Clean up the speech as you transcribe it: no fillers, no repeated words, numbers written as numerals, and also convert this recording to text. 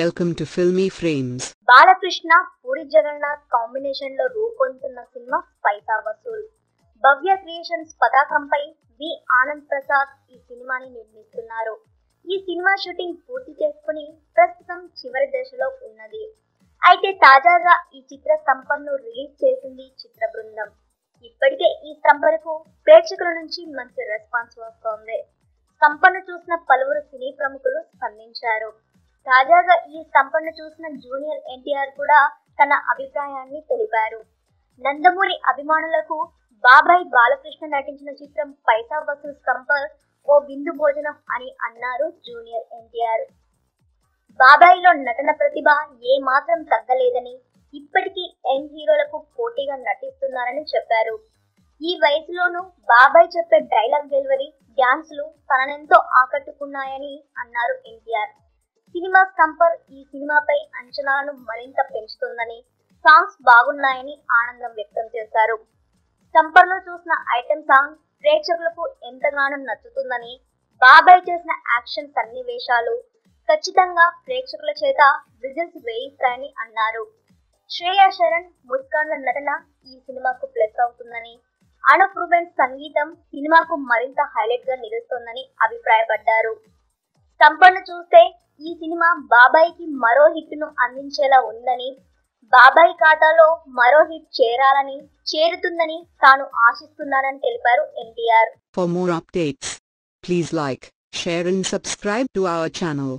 Welcome to Filmy Frames. Balakrishna Puri Jagannath combination లో రూపొందుతున్న cinema పైసా వసూల్. భవ్య creations పతాకంపై వి ఆనంద్ ప్రసాద్ ఈ సినిమాని నిర్మిస్తున్నారు. ఈ సినిమా షూటింగ్ పూర్తి చేసుకుని ప్రస్తుతం చివరి దశలో ఉన్నది. అయితే తాజాగా ఈ చిత్ర సంపన్ను రిలీజ్ చేసింది చిత్ర బృందం. ఇప్పటికే ఈ సంపరకు ప్రేక్షకుల నుంచి మంచి రెస్పాన్స్ వస్తోంది. సంపన్ను చూసిన పలువురు సినీ ప్రముఖులు స్పందించారు. తాజాగా ఈ సంపన్ను చూసిన జూనియర్ ఎన్టీఆర్ కూడా తన అభిప్రాయాన్ని తెలిపారు. నందమూరి అభిమానులకు బాబాయ్ బాలకృష్ణ నటించిన చిత్రం పైసా వసూల్ సంపర్ ఓ విందు భోజనం అని అన్నారు జూనియర్ ఎన్టీఆర్. బాబాయ్లో నటన ప్రతిభ ఏ మాత్రం తగ్గలేదని, ఇప్పటికీ యంగ్ హీరోలకు పోటీగా నటిస్తున్నారని చెప్పారు. ఈ వయసులోనూ బాబాయ్ చెప్పే డైలాగ్ డెలివరీ, డ్యాన్సులు తననెంతో ఆకట్టుకున్నాయని అన్నారు ఎన్టీఆర్. సినిమా సంపర్ ఈ సినిమాపై అంచనాలను మరింత పెంచుతుందని, సాంగ్స్ బాగున్నాయని ఆనందం వ్యక్తం చేశారు. సంపర్లో చూసిన ఐటెం సాంగ్ ప్రేక్షకులకు ఎంతగానో నచ్చుతుందని, బాబాయ్ చేసిన యాక్షన్ సన్నివేశాలు ఖచ్చితంగా ప్రేక్షకుల చేత విజిల్స్ వేయిస్తాయని అన్నారు. శ్రేయా శరణ్, ముస్కాన్ల నటన ఈ సినిమాకు ప్లస్ అవుతుందని, అనూప్ రూబెన్స్ సంగీతం సినిమాకు మరింత హైలైట్ గా నిలుస్తోందని అభిప్రాయపడ్డారు. సంపన్ను చూస్తే ఈ సినిమా బాబాయ్ కి మరో హిట్ ను అందించేలా ఉందని, బాబాయ్ ఖాతాలో మరో హిట్ చేరుతుందని తాను ఆశిస్తున్నానని తెలిపారు NTR. For more updates, please like, share and subscribe to our channel.